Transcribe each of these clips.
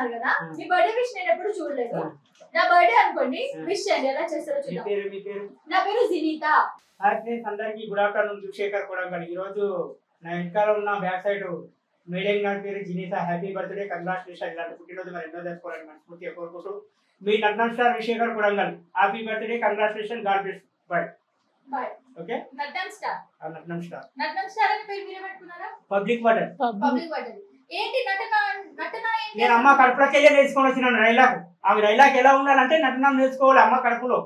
అన్నారు కదా, మీ birthday wish నేను ఎప్పుడు చూడలేదు. నా బర్త్డే అనుకోండి, విష్ చేయండి. ఎలా చేస్తారో చూద్దాం. నా పేరు జినీత. హాయ్ ఫ్రెండ్స్, అందరికి గుడ్ ఆఫ్టర్నూన్. శేఖర్ కొడంగల్. ఈ రోజు నా వెనకాల ఉన్న బ్యాక్ సైడ్ మేడం గారి పేరు జినీత. Happy birthday, congratulation. ఇలాంటి పుట్టినరోజు మరి ఎన్నో చేసుకోవాలని మనస్ఫూర్తిగా కోరుకుంటూ మీ నట్నం star Shekhar Kodangal. Happy birthday, congratulation, God bless. Bye bye. Okay. నట్నం స్టార్. నట్నం స్టార్. నట్నం స్టార్ అనే పేరు మీరే పెట్టుకున్నారా? Public birthday. Public birthday. ఏంటి నటన? నటన ఏంటి? నేను అమ్మ కడుపులోకి వెళ్ళి నేర్చుకొని వచ్చినాను రైలాకు. ఆమె రైలాక్ ఎలా ఉండాలంటే నటనం నేర్చుకోవాలి అమ్మ కడుపులో.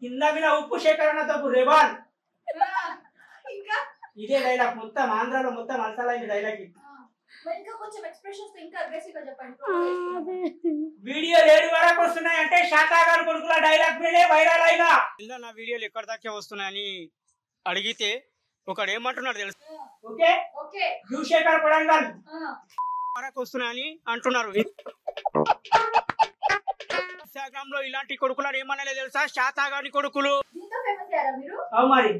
కింద మీద ఉప్పు శేఖరణ తప్పు రేబాన్. ఇదే డైలాగ్ మొత్తం ఆంధ్రాలో మొత్తం అలసలైంది డైలాగ్. ఇంకా కొంచెం ఎక్స్‌ప్రెషన్స్ ఇంకా అగ్రెసివ్ గా చెప్పండి. వీడియో ఏడు వరకు వస్తున్నాయి అంటే శాతాగారు కొడుకుల డైలాగ్ మీదే వైరల్ అయినా. నా వీడియోలు ఎక్కడ దాకా వస్తున్నాయని అడిగితే ఒకడు ఏమంటున్నాడు తెలుసు? ఓకే ఓకే శేఖర్ కొడంగల్ వరకు వస్తున్నాయని అంటున్నారు. ఇన్స్టాగ్రామ్ లో ఇలాంటి కొడుకులు ఏమనలే తెలుసా? శాతాగాని కొడుకులు. మరి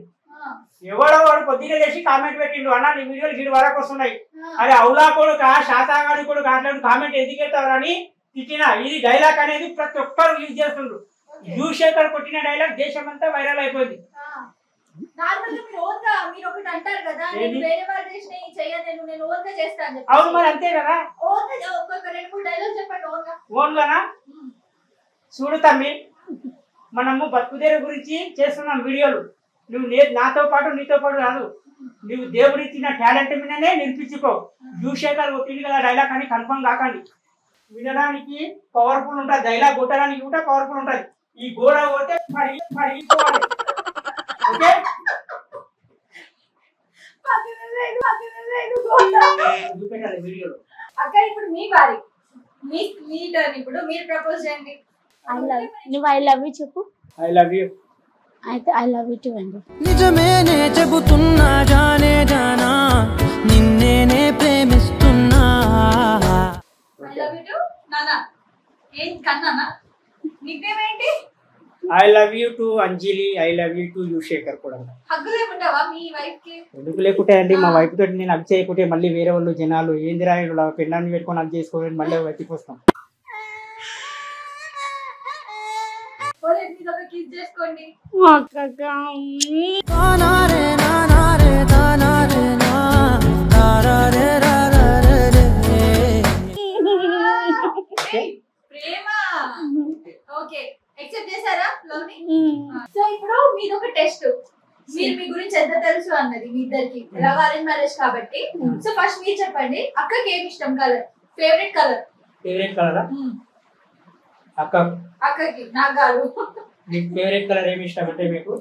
ఎవడో వాడు పొద్దున చేసి కామెంట్ పెట్టిండు, అన్న నీ వీడియోలు గిడి వరకు వస్తున్నాయి. అరే అవులా కొడుక శాతాగాని కొడుకు అట్లా కామెంట్ ఎందుకు వెళ్తావు అని తిట్టిన. ఇది డైలాగ్ అనేది ప్రతి ఒక్కరు యూజ్ చేస్తుండ్రు. శేఖర్ కొట్టిన డైలాగ్ దేశం అంతా వైరల్ అయిపోయింది. అవును మరి అంతే కదా. ఓన్ గానా? చూడు తమ్మి, మనము బతుకుదేరు గురించి చేస్తున్నాం వీడియోలు. నువ్వు నాతో పాటు నీతో పాటు కాదు, నువ్వు దేవుడు ఇచ్చిన టాలెంట్ మీదనే నిరూపించుకో. శేఖర్ కొట్టింది కదా డైలాగ్ అని కన్ఫర్మ్ కాకండి. వినడానికి పవర్ఫుల్ ఉంటుంది, డైలాగ్ కొట్టడానికి కూడా పవర్ఫుల్ ఉంటుంది. ఈ గోడ కొడితే పడిపోవాలి. ఓకే. వీడియోలో అక్క ఇప్పుడు మీ వారి మీ టర్న్. ఇప్పుడు మీరు ప్రపోజ్ చేయండి. నువ్వు ఐ లవ్ యూ చెప్పు. I love you. అయితే ఐ లవ్ యూ టు అండి. నిజమేనే చెబుతున్నా జానే జానా, నిన్నేనే ప్రేమిస్తున్నా. ఐ లవ్ యూ టు నానా. ఏం కన్నానా? నిక్నేమ్ ఏంటి? I love you too Anjali. I love you too Shekhar కూడా. హగ్గు లేకుంటావా మీ వైఫ్ కి? ఎందుకు లేకుంటే అండి, మా వైఫ్ తోటి నేను హగ్ చేయకుంటే మళ్ళీ వేరే వాళ్ళు జనాలు ఏంది రాయడు పెళ్ళాన్ని పెట్టుకొని హగ్ చేసుకోవాలి మళ్ళీ వెతికొస్తాం. చేసుకోండి. ఓకే, యాక్సెప్ట్ చేశారా లవ్ ని? సో ఇప్పుడు మీది ఒక టెస్ట్. మీరు మీ గురించి ఎంత తెలుసు అన్నది మీ ఇద్దరికి. లవ్ అరేంజ్ మ్యారేజ్ కాబట్టి. సో ఫస్ట్ మీరు చెప్పండి, అక్కకి ఏమి ఇష్టం కలర్? Favourite colour? ఫేవరెట్ కలరా? అక్కకి నాకు కాదు. మీకు ఫేవరెట్ కలర్ ఏమి ఇష్టం అంటే మీకు?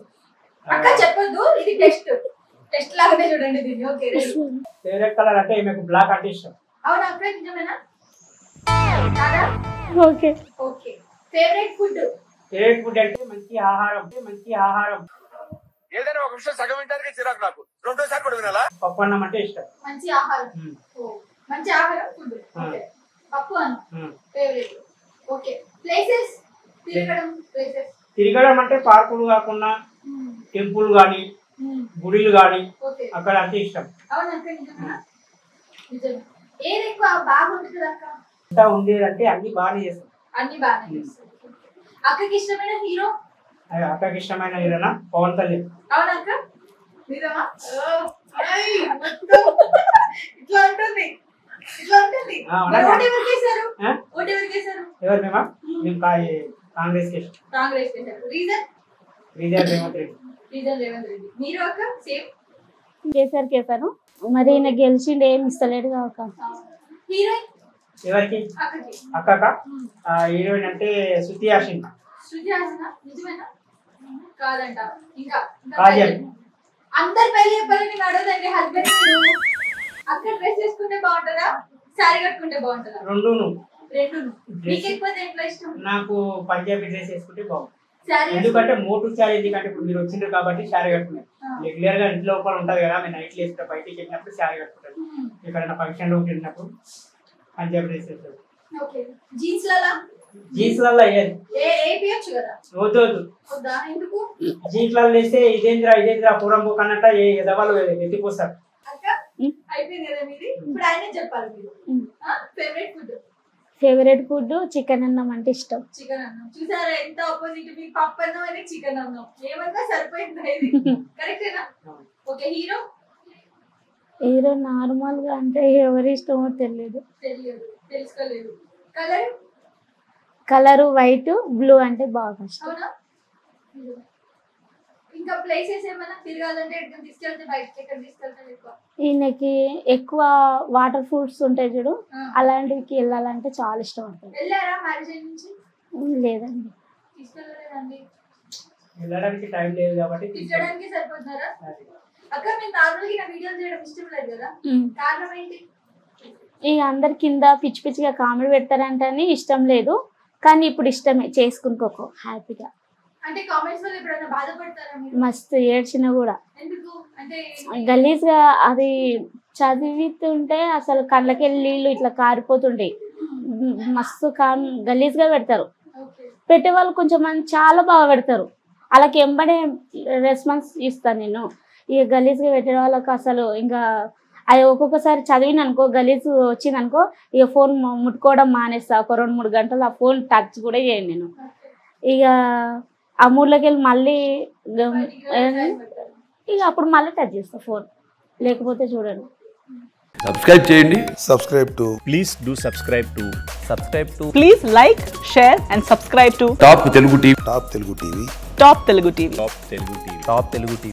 అక్క చెప్పొద్దు, ఇది టెస్ట్. టెస్ట్ లాగానే చూడండి దీన్ని. ఓకే. ఫేవరెట్ కలర్ అంటే మీకు బ్లాక్ అంటే ఇష్టం. అవునా అక్క? నిజమేనా? కాదా? Okay okay. Favourite food? Favourite food అంటే మంచి ఆహారం. మంచి ఆహారం. ఏదైనా ఒక విషయం సగం వింటానికి చిరాకు నాకు. రెండోసారి కూడా వినాలా? పప్పు అన్నం అంటే ఇష్టం. మంచి ఆహారం. మంచి ఆహారం ఫుడ్. ఓకే. పప్పు అన్నం ఫేవరెట్. ఓకే. ప్లేసెస్ తిరగడం. ప్లేసెస్ తిరగడం అంటే పార్కులు కాకుండా టెంపుల్ గాని గుడిలు గాని అక్కడ అంటే ఇష్టం. అవునా అక్క? నిజమేనా? నిజమే. ఏది ఎక్కువ బాగుంటుంది అక్క? అంతా ఉండేదంటే అన్ని బాగానే చేస్తాం. అన్ని బాగానే చేస్తాం. అక్కకి ఇష్టమైన హీరో? అక్కకి ఇష్టమైన హీరోనా పవన్ కళ్యాణ్. అవునా అక్క? నిజమా? ఇట్లా ఉంటుంది, ఇట్లా ఉంటుంది. ఓటు ఎవరికి వేశారు? ఓటు ఎవరికి వేశారు? ఎవరు మేమా? మేము కాంగ్రెస్ కి. కాంగ్రెస్ వేశారు. Reason? Reason Revanth Reddy. Reason Revanth Reddy. మీరు అక్క? సేమ్ కేసీఆర్ కేసాను. మరి ఈయన గెలిచిండు, ఏం ఇస్తలేడు కాక. హీరోయిన్ ఎవరికి? అక్కకి. అక్కక హీరోయిన్ అంటే శృతి హాసన్. శృతి హాసన్ నిజమేనా? కాదంట. ఇంకా కాజల్. అందరు పెళ్లి చెప్పాలని అడగదండి హస్బెండ్. అక్క డ్రెస్ వేసుకుంటే బాగుంటుందా, సారీ కట్టుకుంటే బాగుంటుందా? రెండును. మీకు ఎక్కువ దేంట్లో ఇష్టం? నాకు పంజాబీ డ్రెస్ వేసుకుంటే బాగుంటుంది. ఎందుకంటే మోటు శారీ, ఎందుకంటే ఇప్పుడు మీరు వచ్చిండ్రు కాబట్టి శారీ కట్టుకున్నాను. రెగ్యులర్ గా ఇంట్లో లోపల ఉంటది కదా, నేను నైట్ వేసుకుంటా. బయటికి వెళ్ళినప్పుడు శారీ కట్టుకుంటాను. ఎక్కడైనా ఫంక్షన్ లోకి వెళ్ళినప్పుడు పంజాబీ డ్రెస్ వేస్తాను. జీన్స్ లా జీన్స్లలో వేయాలి. ఏపియొచ్చు కదా. వద్దు వద్దు, వద్దా? ఎందుకు? జీన్స్లలో వేస్తే ఇదేంద్రా పూరం బుక్ అన్నట్ట ఎదవాళ్ళు ఎత్తిపోస్తారు. అక్క అయిపోయింది కదా మీది. ఇప్పుడు ఆయనే చెప్పాలి మీరు. Favourite food? Favourite food chicken అన్నం అంటే ఇష్టం. చికెన్ అన్నం. చూసారా ఎంత ఆపోజిట్, మీకు పప్పు అన్నం అనేది చికెన్ అన్నం. ఏమన్నా సరిపోయిందా ఇది? కరెక్టేనా? ఓకే. హీరో? హీరో నార్మల్ గా అంటే ఎవరి ఇష్టమో తెలియదు. తెలుసుకోలేదు. కలర్? కలర్ వైట్ బ్లూ అంటే బాగా ఇష్టం. అవునా? ఇంకా ప్లేసెస్ ఏమైనా తిరగాలంటే ఎక్కడ తీసుకెళ్తే, బయటకి ఎక్కడ తీసుకెళ్తారు ఎక్కువ? ఈయనకి ఎక్కువ వాటర్ ఫ్రూట్స్ ఉంటాయి చూడు, అలాంటికి వెళ్ళాలంటే చాలా ఇష్టం ఉంటుంది. వెళ్ళారా మ్యారేజ్ నుంచి? లేదండి, తీసుకెళ్ళలేదండి. వెళ్ళడానికి టైం లేదు కాబట్టి తీసుకెళ్ళడానికి సరిపోతున్నారా? అక్క మీరు నార్మల్గా నా వీడియోలు చేయడం ఇష్టం లేదు కదా, కారణం ఏంటి? ఇక అందరి కింద పిచ్చి పిచ్చిగా కామెడీ పెడతారంటని ఇష్టం లేదు, కానీ ఇప్పుడు ఇష్టమే చేసుకునుకోకో హ్యాపీగా. అంటే కామెంట్స్ వల్ల ఎప్పుడైనా బాధపడతారా మీరు? మస్తు ఏడ్చినా కూడా. ఎందుకు అంటే? గలీజ్గా అది చదివితుంటే అసలు కళ్ళకెళ్ళి నీళ్ళు ఇట్లా కారిపోతుండే, మస్తు గలీజ్గా పెడతారు. పెట్టే వాళ్ళు కొంచెం మంది చాలా బాగా పెడతారు, వాళ్ళకి ఎంబడే రెస్పాన్స్ ఇస్తాను నేను. ఇక గలీజ్గా పెట్టే వాళ్ళకి అసలు ఇంకా అది ఒక్కొక్కసారి చదివిన అనుకో గలీజ్ వచ్చింది అనుకో, ఇక ఫోన్ ముట్టుకోవడం మానేస్తా. ఒక 2-3 గంటలు ఆ ఫోన్ టచ్ కూడా చేయను నేను. ఇక ఆ మూడ్లోకి వెళ్ళి మళ్ళీ ఇక అప్పుడు మళ్ళీ టచ్ చేస్తా ఫోన్, లేకపోతే చూడండి. సబ్స్క్రైబ్ చేయండి. Please do subscribe to. Please like, share and subscribe to top Telugu TV. Top Telugu TV. Top Telugu TV.